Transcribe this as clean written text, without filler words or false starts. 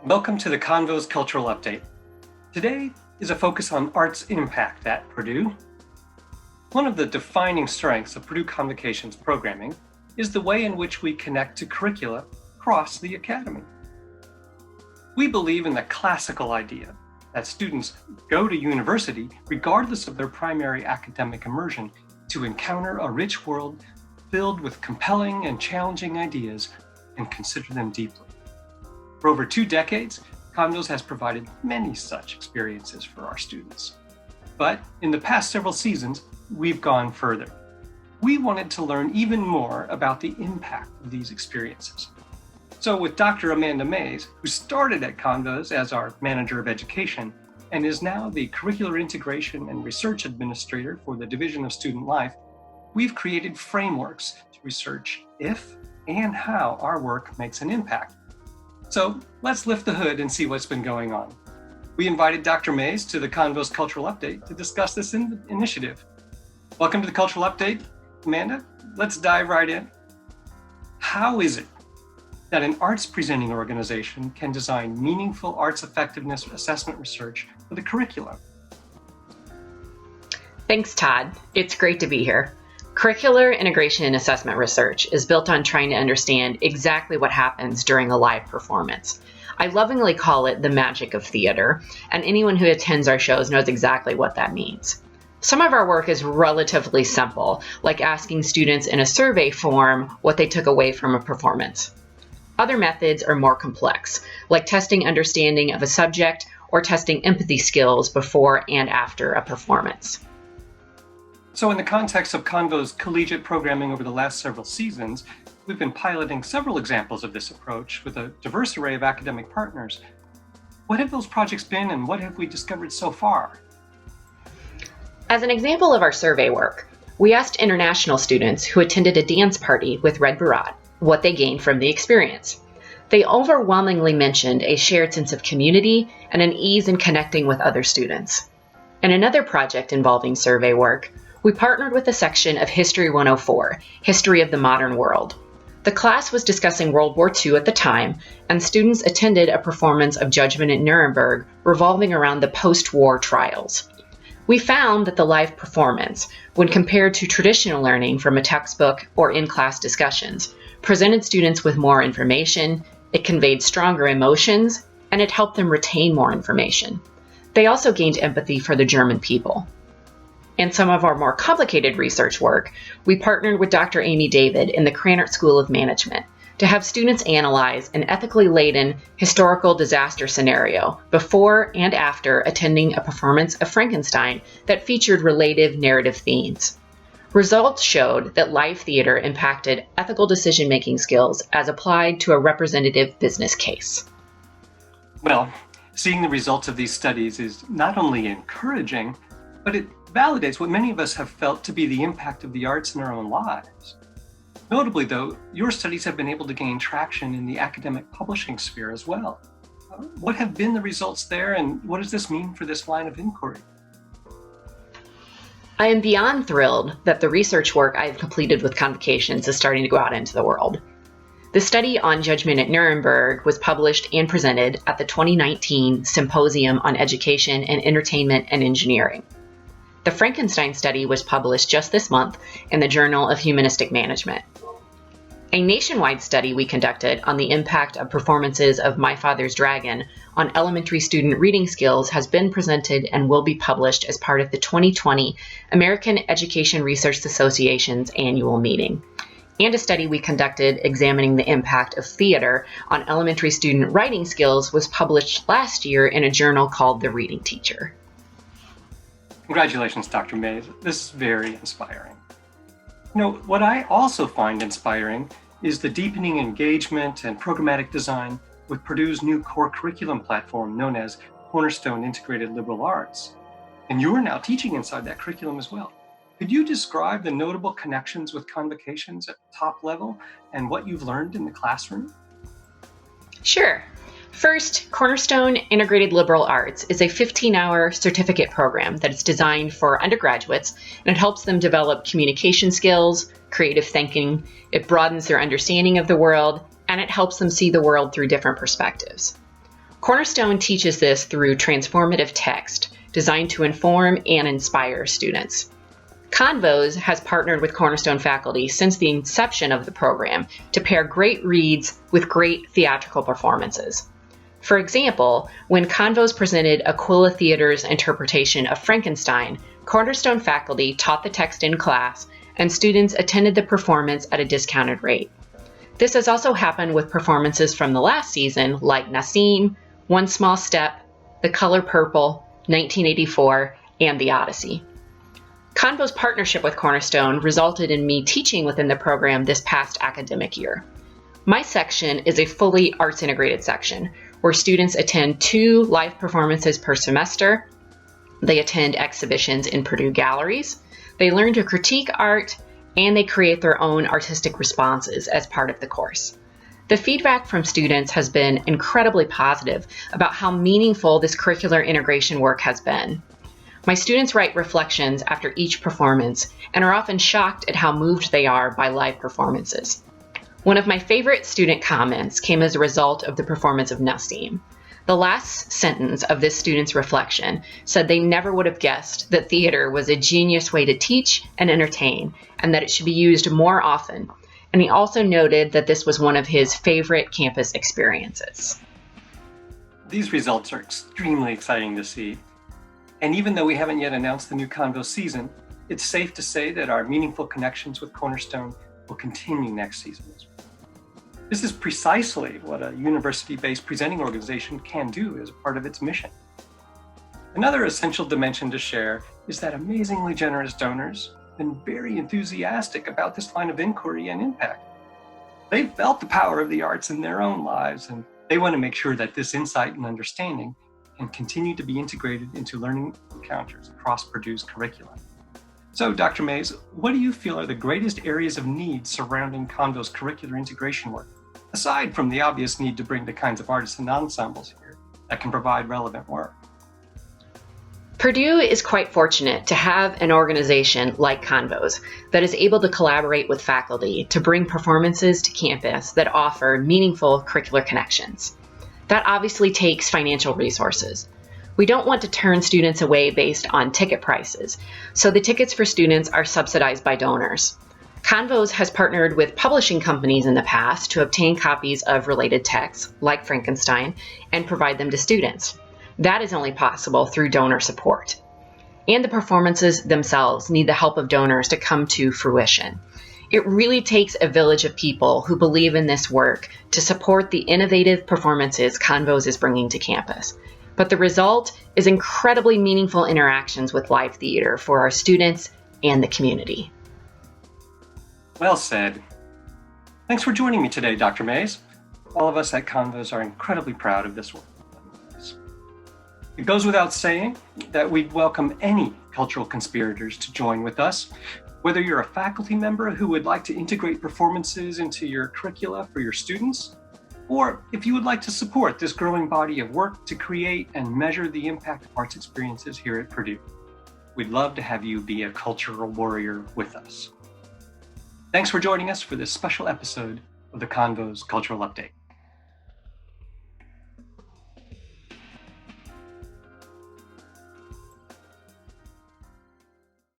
Welcome to the Convos Cultural Update. Today is a focus on art's impact at Purdue. One of the defining strengths of Purdue Convocations programming is the way in which we connect to curricula across the academy. We believe in the classical idea that students go to university regardless of their primary academic immersion to encounter a rich world filled with compelling and challenging ideas and consider them deeply. For over 2 decades, Convos has provided many such experiences for our students. But in the past several seasons, we've gone further. We wanted to learn even more about the impact of these experiences. So with Dr. Amanda Mays, who started at Convos as our Manager of Education and is now the Curricular Integration and Research Administrator for the Division of Student Life, we've created frameworks to research if and how our work makes an impact. So let's lift the hood and see what's been going on. We invited Dr. Mays to the Convos Cultural Update to discuss this initiative. Welcome to the Cultural Update. Amanda, let's dive right in. How is it that an arts presenting organization can design meaningful arts effectiveness assessment research for the curriculum? Thanks, Todd. It's great to be here. Curricular integration and assessment research is built on trying to understand exactly what happens during a live performance. I lovingly call it the magic of theater, and anyone who attends our shows knows exactly what that means. Some of our work is relatively simple, like asking students in a survey form what they took away from a performance. Other methods are more complex, like testing understanding of a subject or testing empathy skills before and after a performance. So in the context of Convos collegiate programming over the last several seasons, we've been piloting several examples of this approach with a diverse array of academic partners. What have those projects been and what have we discovered so far? As an example of our survey work, we asked international students who attended a dance party with Red Beret what they gained from the experience. They overwhelmingly mentioned a shared sense of community and an ease in connecting with other students. In another project involving survey work, we partnered with a section of History 104, History of the Modern World. The class was discussing World War II at the time, and students attended a performance of Judgment at Nuremberg revolving around the post-war trials. We found that the live performance, when compared to traditional learning from a textbook or in-class discussions, presented students with more information, it conveyed stronger emotions, and it helped them retain more information. They also gained empathy for the German people. In some of our more complicated research work, we partnered with Dr. Amy David in the Krannert School of Management to have students analyze an ethically laden historical disaster scenario before and after attending a performance of Frankenstein that featured related narrative themes. Results showed that live theater impacted ethical decision-making skills as applied to a representative business case. Well, seeing the results of these studies is not only encouraging, but it validates what many of us have felt to be the impact of the arts in our own lives. Notably, though, your studies have been able to gain traction in the academic publishing sphere as well. What have been the results there, and what does this mean for this line of inquiry? I am beyond thrilled that the research work I have completed with Convocations is starting to go out into the world. The study on Judgment at Nuremberg was published and presented at the 2019 Symposium on Education and Entertainment and Engineering. The Frankenstein study was published just this month in the Journal of Humanistic Management. A nationwide study we conducted on the impact of performances of My Father's Dragon on elementary student reading skills has been presented and will be published as part of the 2020 American Education Research Association's annual meeting. And a study we conducted examining the impact of theater on elementary student writing skills was published last year in a journal called The Reading Teacher. Congratulations, Dr. Mays. This is very inspiring. What I also find inspiring is the deepening engagement and programmatic design with Purdue's new core curriculum platform known as Cornerstone Integrated Liberal Arts. And you are now teaching inside that curriculum as well. Could you describe the notable connections with Convocations at the top level and what you've learned in the classroom? Sure. First, Cornerstone Integrated Liberal Arts is a 15-hour certificate program that is designed for undergraduates, and it helps them develop communication skills, creative thinking, it broadens their understanding of the world, and it helps them see the world through different perspectives. Cornerstone teaches this through transformative text designed to inform and inspire students. Convos has partnered with Cornerstone faculty since the inception of the program to pair great reads with great theatrical performances. For example, when Convos presented Aquila Theater's interpretation of Frankenstein, Cornerstone faculty taught the text in class, and students attended the performance at a discounted rate. This has also happened with performances from the last season like Nassim, One Small Step, The Color Purple, 1984, and The Odyssey. Convo's partnership with Cornerstone resulted in me teaching within the program this past academic year. My section is a fully arts-integrated section, where students attend 2 live performances per semester. They attend exhibitions in Purdue galleries, they learn to critique art, and they create their own artistic responses as part of the course. The feedback from students has been incredibly positive about how meaningful this curricular integration work has been. My students write reflections after each performance and are often shocked at how moved they are by live performances. One of my favorite student comments came as a result of the performance of Nassim. The last sentence of this student's reflection said they never would have guessed that theater was a genius way to teach and entertain, and that it should be used more often. And he also noted that this was one of his favorite campus experiences. These results are extremely exciting to see. And even though we haven't yet announced the new Convo season, it's safe to say that our meaningful connections with Cornerstone will continue next season as well. This is precisely what a university-based presenting organization can do as a part of its mission. Another essential dimension to share is that amazingly generous donors have been very enthusiastic about this line of inquiry and impact. They've felt the power of the arts in their own lives, and they want to make sure that this insight and understanding can continue to be integrated into learning encounters across Purdue's curriculum. So, Dr. Mays, what do you feel are the greatest areas of need surrounding Convo's curricular integration work, aside from the obvious need to bring the kinds of artists and ensembles here that can provide relevant work? Purdue is quite fortunate to have an organization like Convos that is able to collaborate with faculty to bring performances to campus that offer meaningful curricular connections. That obviously takes financial resources. We don't want to turn students away based on ticket prices, so the tickets for students are subsidized by donors. Convos has partnered with publishing companies in the past to obtain copies of related texts, like Frankenstein, and provide them to students. That is only possible through donor support. And the performances themselves need the help of donors to come to fruition. It really takes a village of people who believe in this work to support the innovative performances Convos is bringing to campus. But the result is incredibly meaningful interactions with live theater for our students and the community. Well said. Thanks for joining me today, Dr. Mays. All of us at Convos are incredibly proud of this work. It goes without saying that we'd welcome any cultural conspirators to join with us. Whether you're a faculty member who would like to integrate performances into your curricula for your students, or if you would like to support this growing body of work to create and measure the impact of arts experiences here at Purdue. We'd love to have you be a cultural warrior with us. Thanks for joining us for this special episode of the Convos Cultural Update.